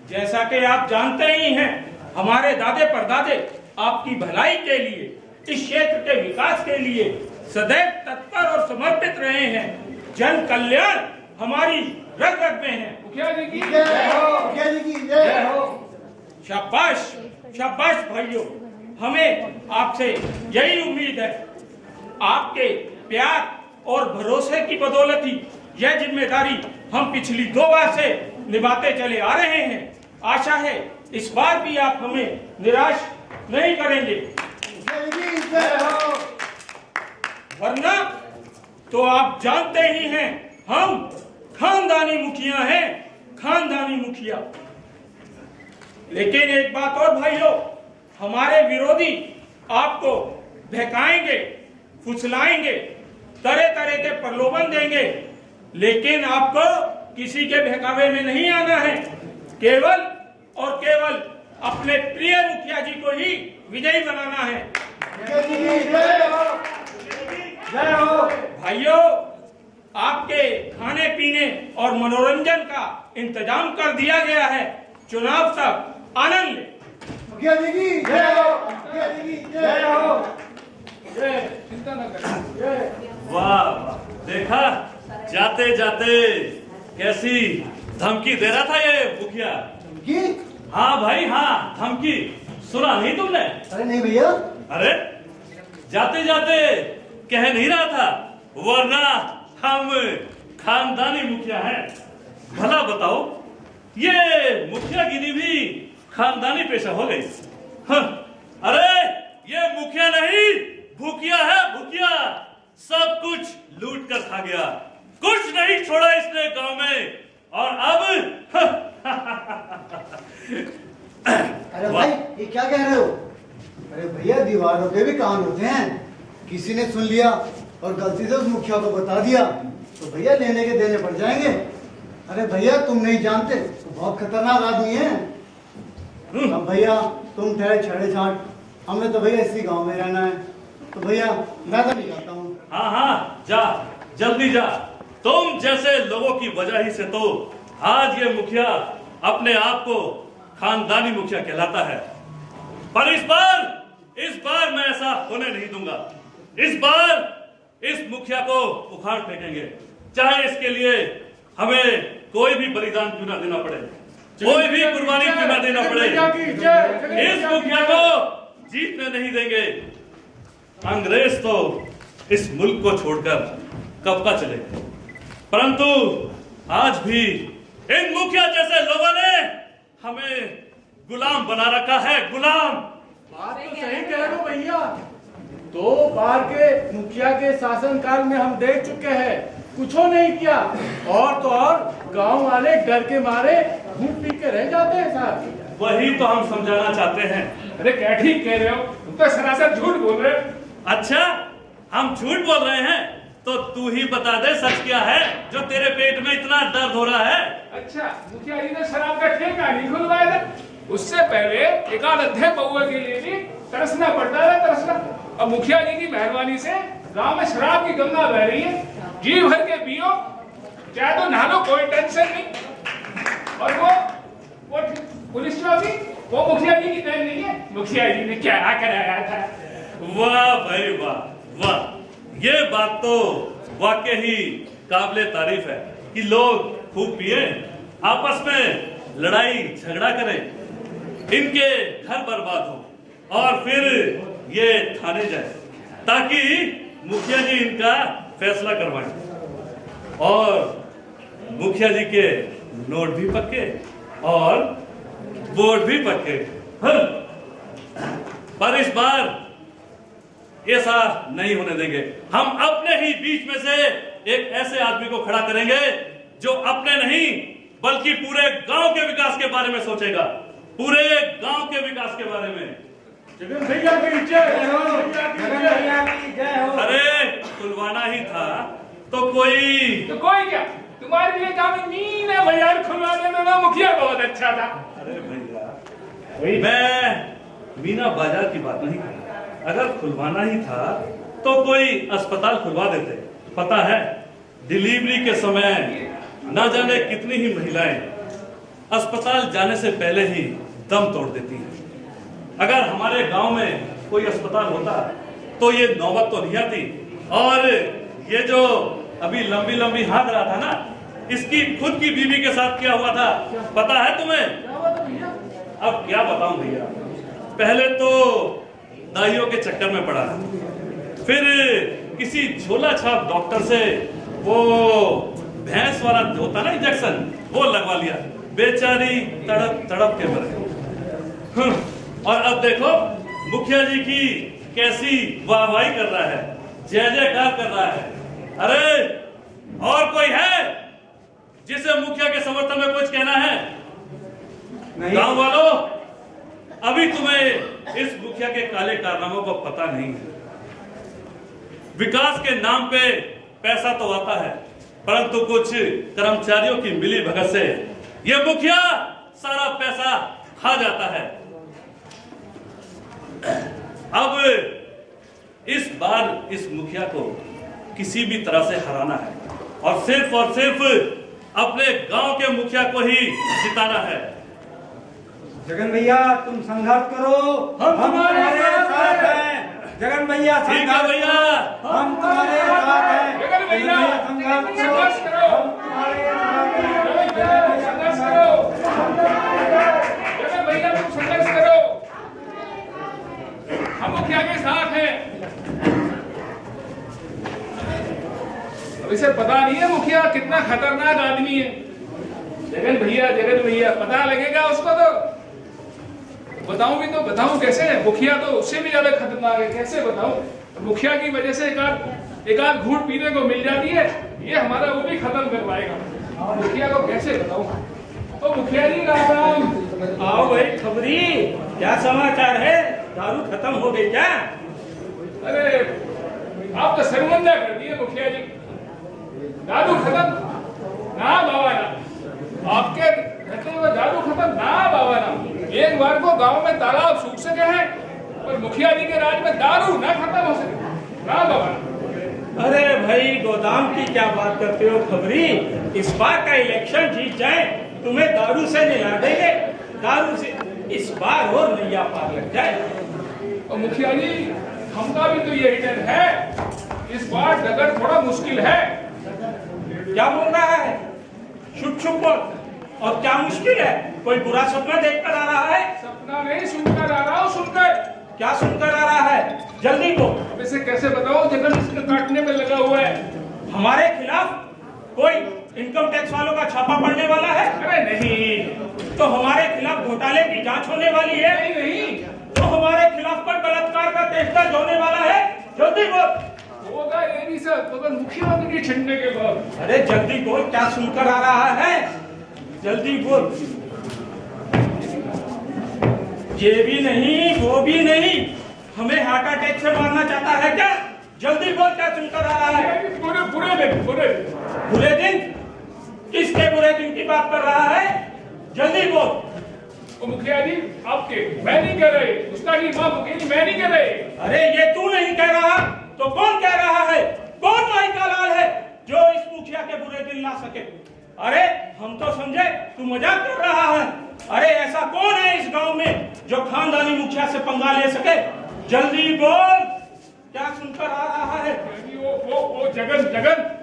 जैसा कि आप जानते ही हैं, हमारे दादे परदादे आपकी भलाई के लिए, इस क्षेत्र के विकास के लिए सदैव तत्पर और समर्पित रहे हैं। जन कल्याण हमारी रग रग में है। मुखिया जी की जय हो, मुखिया जी की जय हो। शाबाश शाबाश भाइयों, हमें आपसे यही उम्मीद है। आपके प्यार और भरोसे की बदौलत ही यह जिम्मेदारी हम पिछली 2 बार से निभाते चले आ रहे हैं। आशा है इस बार भी आप हमें निराश नहीं करेंगे, वरना तो आप जानते ही हैं हम खानदानी मुखिया हैं, खानदानी मुखिया। लेकिन एक बात और भाइयों, हमारे विरोधी आपको बहकाएंगे, फुसलाएंगे, तरह तरह के प्रलोभन देंगे, लेकिन आपको किसी के बहकावे में नहीं आना है। केवल और केवल अपने प्रिय मुखिया जी को ही विजयी बनाना है। भाइयों, आपके खाने पीने और मनोरंजन का इंतजाम कर दिया गया है। चुनाव तक आनंद ले। मुखिया जी की जय हो, मुखिया जी की जय हो। चिंता न करें। वाह, देखा जाते जाते कैसी धमकी दे रहा था ये मुखिया। धमकी? हाँ भाई हाँ, धमकी। सुना नहीं तुमने? अरे नहीं भैया। अरे जाते जाते कह नहीं रहा था, वरना हम खानदानी मुखिया हैं। भला बताओ, ये मुखियागिरी भी खानदानी पेशा हो गई। हाँ, अरे ये मुखिया नहीं, भूखिया है, भूखिया। सब कुछ लूट कर खा गया, कुछ नहीं छोड़ा इसने गांव में। और अब अरे भाई ये क्या कह रहे हो? अरे भैया दीवारों पे भी कान होते हैं। किसी ने सुन लिया और गलती से उस मुखिया को बता दिया तो भैया लेने के देने पड़ जाएंगे। अरे भैया तुम नहीं जानते, तो बहुत खतरनाक आदमी है। अब भैया तुम ठहरे छड़े छाट, हमें तो भैया इसी गांव में रहना है। तो भैया मैं तो नहीं जाता हूँ। हाँ हाँ, जा जल्दी जा। तुम जैसे लोगों की वजह ही से तो आज ये मुखिया अपने आप को खानदानी मुखिया कहलाता है। पर इस बार मैं ऐसा होने नहीं दूंगा। इस बार इस मुखिया को उखाड़ फेंकेंगे, चाहे इसके लिए हमें कोई भी बलिदान क्यों ना देना पड़े, कोई भी कुर्बानी क्यों ना देना पड़े। इस मुखिया को जीतने नहीं देंगे। अंग्रेज तो इस मुल्क को छोड़कर कब का चले गए, परंतु आज भी इन मुखिया जैसे लोगों ने हमें गुलाम बना रखा है, गुलाम। बात तो सही कह रहे हो भैया। 2 बार के मुखिया के शासनकाल में हम देख चुके हैं, कुछ नहीं किया। और तो और गांव वाले डर के मारे घूम पी के रह जाते हैं साहब। वही तो हम समझाना चाहते हैं। अरे क्या ठीक कह रहे हो, तुम तो सरासर झूठ बोल रहे हो। अच्छा, हम झूठ बोल रहे हैं तो तू ही बता दे सच क्या है जो तेरे पेट में इतना दर्द हो रहा है। अच्छा, मुखिया जी ने शराब का ठेका नहीं खुलवाया था, उससे पहले एक आध अध्याय बउआ के लिए भी तरसना पड़ता है, तरसना। अब मुखिया जी की मेहरबानी से गांव में शराब की गंगा बह रही है। जी भर के पियो, चाहे तो नहा लो, कोई टेंशन नहीं। और वो पुलिस चौकी वो मुखिया जी की देन नहीं है, मुखिया जी ने क्या कराया था। वाह भाई वाह वाह, ये बात तो वाकई ही काबिले तारीफ है कि लोग खूब पिए, आपस में लड़ाई झगड़ा करें, इनके घर बर्बाद हो और फिर ये थाने जाए ताकि मुखिया जी इनका फैसला करवाएं। और मुखिया जी के नोट भी पक्के और वोट भी पक्के। पर इस बार ऐसा नहीं होने देंगे। हम अपने ही बीच में से एक ऐसे आदमी को खड़ा करेंगे जो अपने नहीं बल्कि पूरे गांव के विकास के बारे में सोचेगा, पूरे गांव के विकास के बारे में। जगन भैया की जय हो, भैया की जय हो। अरे खुलवाना ही था तो कोई क्या, तुम्हारे लिए जमीन है भैया, खुलवा देना ना, मुखिया बहुत अच्छा था। अरे भैया मैं मीना बाजार की बात नहीं कर रहा। अगर खुलवाना ही था तो कोई अस्पताल खुलवा देते। पता है डिलीवरी के समय न जाने कितनी ही महिलाएं अस्पताल जाने से पहले ही दम तोड़ देती हैं। अगर हमारे गांव में कोई अस्पताल होता तो ये नौबत तो नहीं आती। और ये जो अभी लंबी लंबी हाथ रहा था ना, इसकी खुद की बीवी के साथ क्या हुआ था पता है तुम्हें? अब क्या बताऊं भैया। पहले तो दाइयों के चक्कर में पड़ा, फिर किसी झोला छाप डॉक्टर से वो भैंस वाला होता ना इंजेक्शन, वो लगवा लिया। बेचारी तड़प तड़प के मरे। और अब देखो मुखिया जी की कैसी वाहवाही कर रहा है, जय जयकार कर रहा है। अरे और कोई है जिसे मुखिया के समर्थन में कुछ कहना है? गांव वालों, अभी तुम्हें इस मुखिया के काले कारनामों को पता नहीं है। विकास के नाम पे पैसा तो आता है, परंतु कुछ कर्मचारियों की मिली भगत से यह मुखिया सारा पैसा खा जाता है। अब इस बार इस मुखिया को किसी भी तरह से हराना है और सिर्फ अपने गांव के मुखिया को ही जिताना है। जगन भैया तुम संघर्ष करो, हम तुम्हारे साथ हैं। जगन भैया ठीक है भैया, हम तुम्हारे साथ हैं। जगन भैया संघर्ष करो, हम तुम्हारे साथ हैं। संघर्ष करो, जगन भैया तुम संघर्ष करो, हम मुखिया के साथ हैं। अब इसे पता नहीं है मुखिया कितना खतरनाक आदमी है। जगन भैया पता लगेगा उसको तो बताऊं भी तो बताऊं कैसे? मुखिया तो उससे भी ज्यादा खतरनाक है, कैसे बताऊं? मुखिया की वजह से एक आध घूंट पीने को मिल जाती है, ये हमारा वो भी खत्म करवाएगा। मुखिया को कैसे बताऊं? तो मुखिया जी राम राम। आओ भाई खबरी, क्या समाचार है? दारू खत्म हो गई क्या? अरे आप तो शर्मिंदा कर दिए मुखिया जी। दारू खत्म ना बाबा ना, आपके कहते हुए दारू खत्म ना बाबा ना। एक बार को गांव में तालाब सूख सके हैं और मुखिया जी के राज में दारू ना खत्म हो सके ना बाबा ना। अरे भाई गोदाम की क्या बात करते हो खबरी? इस बार का इलेक्शन जीत जाए तुम्हें दारू से निला देंगे। दारू से इस बार और नैया पार लग जाए। और मुखिया जी हमका भी तो यही डर है, इस बार डगर थोड़ा मुश्किल है। क्या बोल रहा है? छुप छुप बोल। और क्या मुश्किल है? कोई बुरा सपना देखकर आ रहा है? सपना नहीं, सुनकर आ रहा हूँ। सुनकर क्या सुनकर आ रहा है? जल्दी बोल। वैसे कैसे बताओ? जगन इसको काटने में लगा हुआ है। हमारे खिलाफ कोई इनकम टैक्स वालों का छापा पड़ने वाला है? अरे नहीं। तो हमारे खिलाफ घोटाले की जांच होने वाली है? नहीं। तो हमारे खिलाफ पर बलात्कार का केस दर्ज होने वाला है? जल्दी बोल। होगा ये भी सब तो मुखिया की छंडे के बाद। अरे जल्दी बोल, क्या सुनकर आ रहा है? जल्दी बोल। ये भी नहीं, वो भी नहीं, हमें हार्ट अटैक से मारना चाहता है क्या? जल्दी बोल, क्या सुनकर आ रहा है? बुरे दिन? किसके बुरे दिन की बात कर रहा है? जल्दी बोल। मुखिया जी आपके मैं नहीं कह रहे, उसका जी माँ मुखिया जी मैं नहीं कह रहे। अरे ये तू नहीं कह रहा तो कौन कह रहा है? कौन माई का लाल है जो इस मुखिया के बुरे दिन ला सके? अरे हम तो समझे तू मजाक कर रहा है। अरे ऐसा कौन है इस गांव में जो खानदानी मुखिया से पंगा ले सके? जल्दी बोल, क्या सुनकर आ रहा है? वो जगन।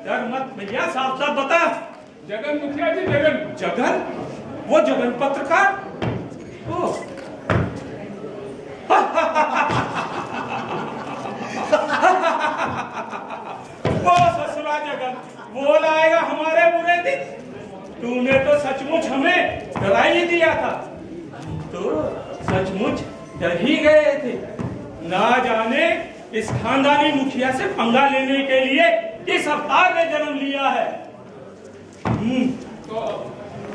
डर मत भैया, साफ साफ बता। जगन मुखिया जी, जगन? वो जगन पत्रकार? वो ससुरा जगन, वो लाएगा हमारे बुरे दिन। तूने तो सचमुच हमें डरा ही दिया था। तो सचमुच डर ही गए थे। ना जाने इस खानदानी मुखिया से पंगा लेने के लिए किस अवतार ने जन्म लिया है। तो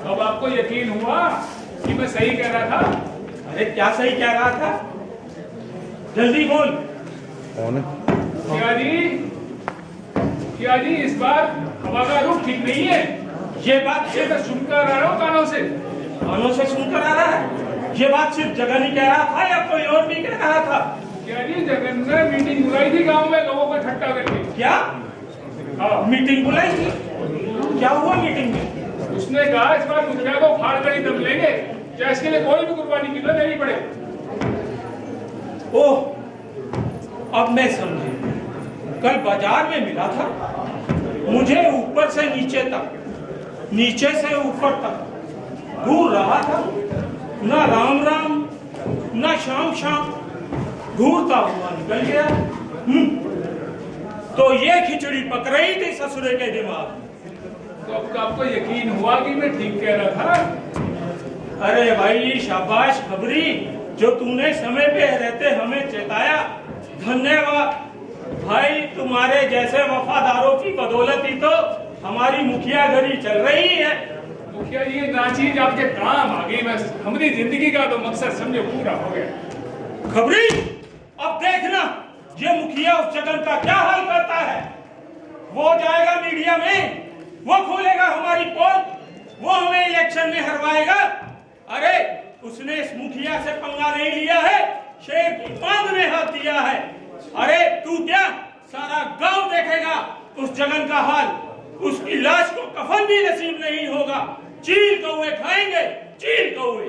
अब आपको यकीन हुआ कि मैं सही कह रहा था? अरे क्या सही कह रहा था? जल्दी बोल। क्या जी इस बार हवा का रुख ठीक नहीं है। ये बात ये तो सुनकर आ रहा हूँ कानों से सुनकर आ रहा है। ये बात सिर्फ जगन ही कह रहा था या कोई और भी कह रहा था? क्या जी, जगन ने मीटिंग बुलाई थी गांव में लोगों को इकट्ठा करके। क्या? हाँ, मीटिंग बुलाई थी? क्या हुआ मीटिंग में? उसने कहा इस बार मुखिया को फाड़ कर ही दम लेंगे, चाहे इसके लिए कोई भी कुर्बानी की देनी पड़े। ओह, अब मैं समझी। कल बाजार में मिला था, मुझे ऊपर से नीचे तक, नीचे से ऊपर तक घूर रहा था। ना राम राम, ना शाम शाम, घूरता हुआ निकल गया। तो ये खिचड़ी पक रही थी ससुरे के दिमाग। तो अब आपको यकीन हुआ कि मैं ठीक कह रहा था? अरे भाई शाबाश खबरी, जो तूने समय पे रहते हमें चेताया, धन्यवाद भाई। तुम्हारे जैसे वफादारों की बदौलत ही तो हमारी मुखिया घड़ी चल रही है। मुखिया जी, ये ना चीज आपके काम आ गई, बस हमारी जिंदगी का तो मकसद समझो पूरा हो गया। खबरी, अब देखना ये मुखिया उस जगन का क्या हाल करता है। वो जाएगा मीडिया में, वो खोलेगा हमारी पोल, वो हमें इलेक्शन में हरवाएगा। अरे उसने इस मुखिया से पंगा नहीं लिया है, शेर की बांध में हाथ दिया है। अरे तू क्या, सारा गांव देखेगा उस जगन का हाल। उसकी लाश को कफन भी नसीब नहीं होगा। चील कौवे खाएंगे, चील कौवे।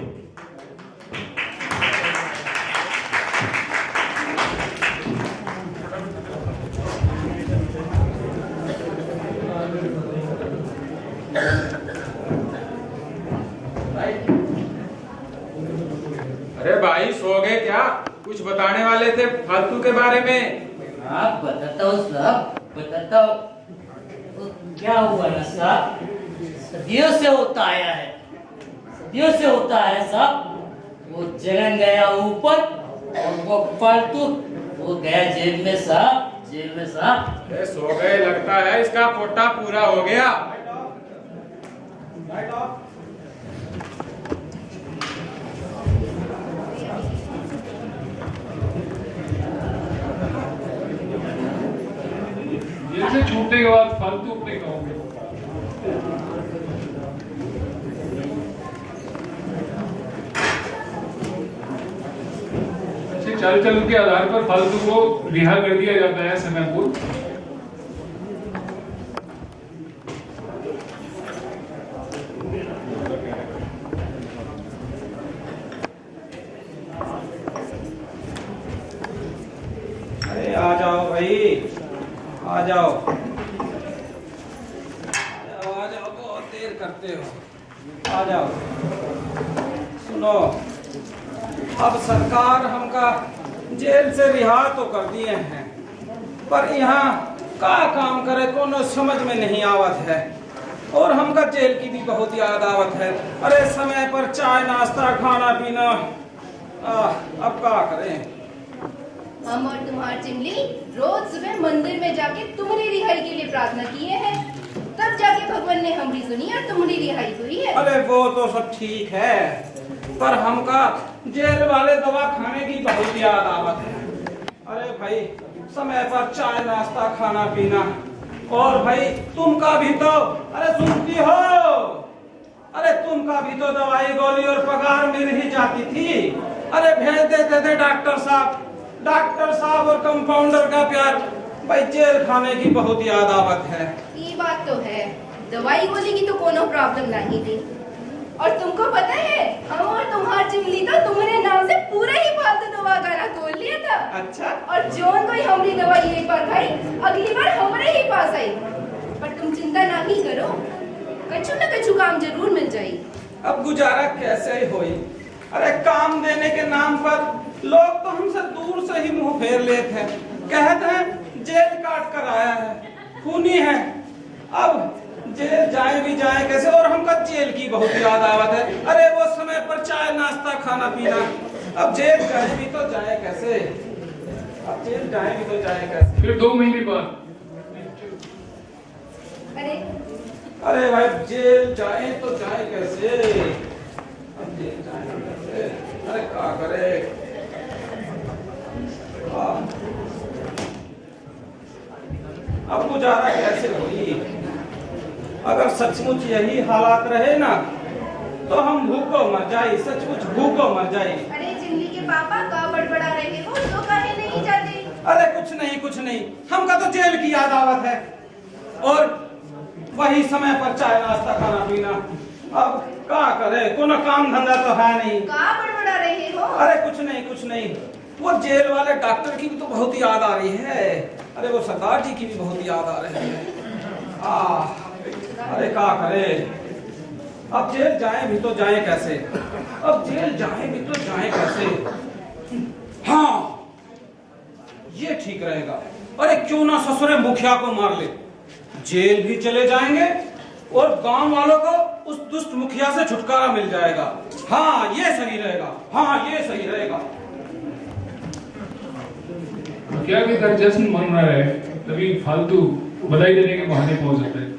अरे भाई सो गए क्या? कुछ बताने वाले थे फालतू के बारे में। हाँ बताता हूँ साहब, बताता हूँ। तो क्या हुआ ना साहब, सदियों से होता आया है, सदियों से होता है साहब। वो जगन गया ऊपर और वो फालतू वो गया जेल में साहब, जेल में साहब। सो गए, लगता है इसका कोटा पूरा हो गया। जेल से छूटने के बाद फालतू अपने गाँव में चाल चल के आधार पर फालतू को रिहा कर दिया जाता है समय पूर्व। अरे आ जाओ भाई, आ जाओ, आ जाओ, बहुत देर करते हो, आ जाओ। सुनो, अब सरकार हमका जेल से रिहा तो कर दिए हैं, पर यहाँ का काम करे कोनो समझ में नहीं आवत है। और हमका जेल की भी बहुत याद आवत है। अरे समय पर चाय नाश्ता खाना पीना, अब का करें। हम और तुम्हार चिमली रोज सुबह मंदिर में जाके तुम्हारी रिहाई के लिए प्रार्थना किए हैं, तब जाके भगवान ने हमारी सुनी और तुम्हारी रिहाई हुई है। अरे वो तो सब ठीक है, पर हमका जेल वाले दवा खाने की बहुत याद आवत है। अरे भाई समय पर चाय नाश्ता खाना पीना, और भाई तुमका भी तो, अरे सुनती हो, अरे तुमका भी तो दवाई गोली और पगार मिल ही जाती थी। अरे भेज देते थे डॉक्टर साहब, डॉक्टर साहब और कंपाउंडर का प्यार। भाई जेल खाने की बहुत याद आवत है। ये बात तो है, दवाई गोली की तो कोनो प्रॉब्लम नहीं थी। और तुमको पता है, हम और तुम्हार चिमली तो तुम्हारे नाम से पूरा ही फालतू दवा गाना खोल लिया था। अच्छा। और जोन कोई हमारी दवाई एक बार खाई, अगली बार हमारे ही पास आई। पर तुम चिंता नहीं करो, कछु न कछु काम जरूर मिल जाये। अब गुजारा कैसे ही होई। अरे काम देने के नाम पर लोग तो हमसे दूर से ही मुंह फेर लेते हैं, कहते हैं जेल काट कर आया है, खूनी है। अब जेल जाए भी जाए कैसे, और हमका जेल की बहुत याद आवत है। अरे वो समय पर चाय नाश्ता खाना पीना, अब जेल जाए भी तो जाए कैसे, अब जेल जाए भी तो जाए कैसे। फिर 2 महीने बाद अरे भाई जेल जाए तो जाए कैसे, अब जेल जाए कैसे, अरे क्या करे। अब गुजारा कैसे होगी। अगर सचमुच यही हालात रहे ना, तो हम भूखो मर जाए, सचमुच भूखो मर जाए। अरे चिमली के पापा का बड़बड़ा रहे हो, तो काहे नहीं जाते? अरे कुछ नहीं, हमका तो जेल की याद आवत है और वही समय पर चाय नाश्ता खाना पीना। अब क्या करे, कोनो काम धंधा तो है नहीं। का बड़बड़ा रहे हो? अरे कुछ नहीं, वो जेल वाले डॉक्टर की भी तो बहुत याद आ रही है। अरे वो सरदार जी की भी बहुत याद आ रही है। अरे क्या करे, अब जेल जाए भी तो जाए कैसे? हाँ ये ठीक रहेगा। अरे क्यों ना ससुरे मुखिया को मार ले, जेल भी चले जाएंगे और गांव वालों को उस दुष्ट मुखिया से छुटकारा मिल जाएगा। हाँ ये सही रहेगा। मुखिया के घर जश्न मन रहा है, तभी फालतू बधाई देने के बहाने पहुंच जाते हैं।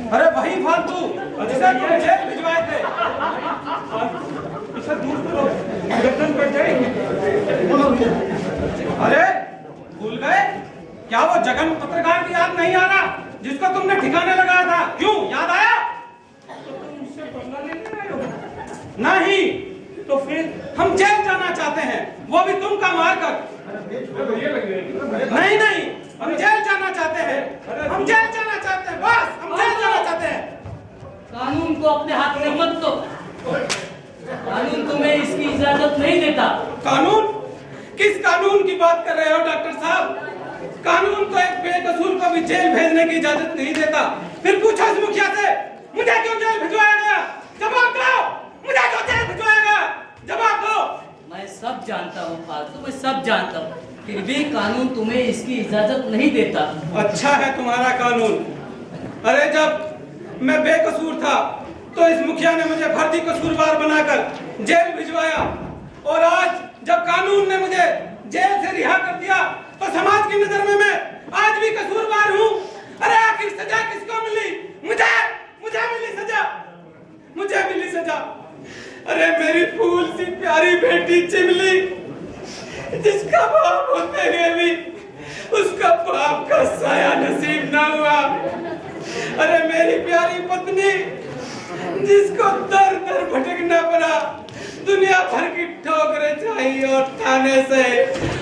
अरे वही फालतू जिसे तुम जेल भिजवाए थे। इसे दूर करो, गर्दन कट जाएगी। अरे भूल गए क्या वो जगन पत्रकार की याद नहीं आ रहा जिसको तुमने ठिकाने लगाया था? क्यों याद आया? तो तुम उससे बदला लेने आए हो? नहीं तो फिर हम जेल जाना चाहते हैं, वो भी तुम का मार कर। नहीं हम जेल जाना चाहते हैं, बस हम जेल जाना चाहते हैं। कानून को अपने हाथ में मत लो, कानून तुम्हें इसकी इजाजत नहीं देता। कानून? किस कानून की बात कर रहे हो डॉक्टर साहब? कानून तो एक बेकसूर को भी जेल भेजने की इजाजत नहीं देता। फिर पूछो इस मुखिया से मुझे क्यों जेल भिजवाया गया? जवाब दो, मुझे क्यों जेल भिजवाया गया? जवाब दो। मैं सब जानता हूँ फालतू, मैं सब जानता हूँ, फिर भी कानून तुम्हें इसकी इजाजत नहीं देता। अच्छा है तुम्हारा कानून। अरे जब मैं बेकसूर था तो इस मुखिया ने मुझे फर्जी कसूरवार बनाकर जेल भिजवाया, और आज जब कानून ने मुझे जेल से रिहा कर दिया तो समाज की नजर में मैं आज भी कसूरवार हूँ। अरे आखिर सजा किसको मिली? मुझे मिली सजा। अरे मेरी फूल सी प्यारी बेटी चिमली, जिसका बाप होते हुए भी उसका बाप का साया नसीब ना हुआ। अरे मेरी प्यारी पत्नी, जिसको दर दर भटकना पड़ा, दुनिया भर की ठोकरें चाहिए और थाने से,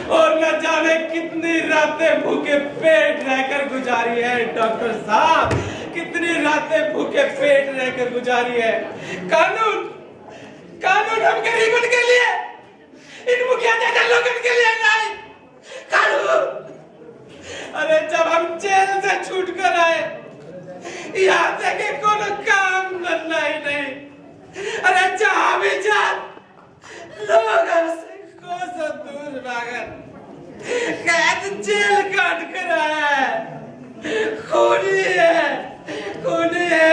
और न जाने कितनी रातें भूखे पेट रहकर गुजारी है डॉक्टर साहब, कितनी रातें भूखे पेट रहकर गुजारी है। कानून हम गरीबों के लिए, इन मुखिया जैसे लोगों के लिए नहीं। कानून, अरे जब हम जेल से छूट कर आए, यहाँ देखे कोनो काम धंधा ही नहीं। अरे जहाँ भी जा लोग हमसे कोसों दूर भागन कैद जेल काट कर आया है। खूनी है।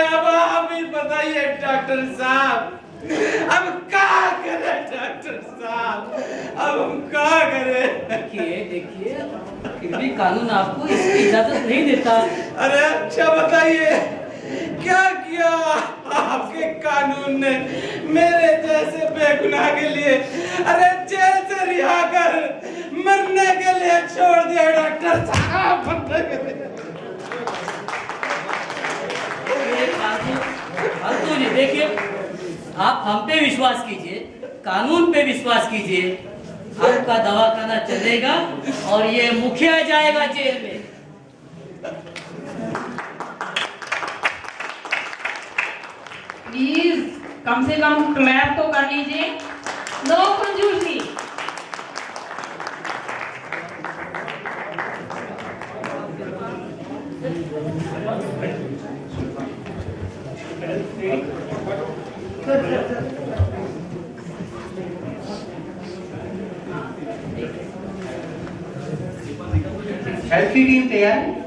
अब आप ही बताइए डॉक्टर साहब, अब क्या करें डॉक्टर साहब, अब हम क्या करें? देखिए फिर भी कानून आपको इसकी इजाजत नहीं देता। अरे अच्छा बताइए, क्या किया आपके कानून ने मेरे जैसे बेगुनाह के लिए? अरे जेल से रिहा कर मरने के लिए छोड़ दिया डॉक्टर साहब, मरने के लिए। देखिए आप हम पे विश्वास कीजिए, कानून पे विश्वास कीजिए, आपका दवाखाना चलेगा और ये मुखिया जाएगा जेल में। प्लीज कम से कम क्लैप तो कर लीजिए। नो कंजूसी। हेल्थ की टीम तैयार है।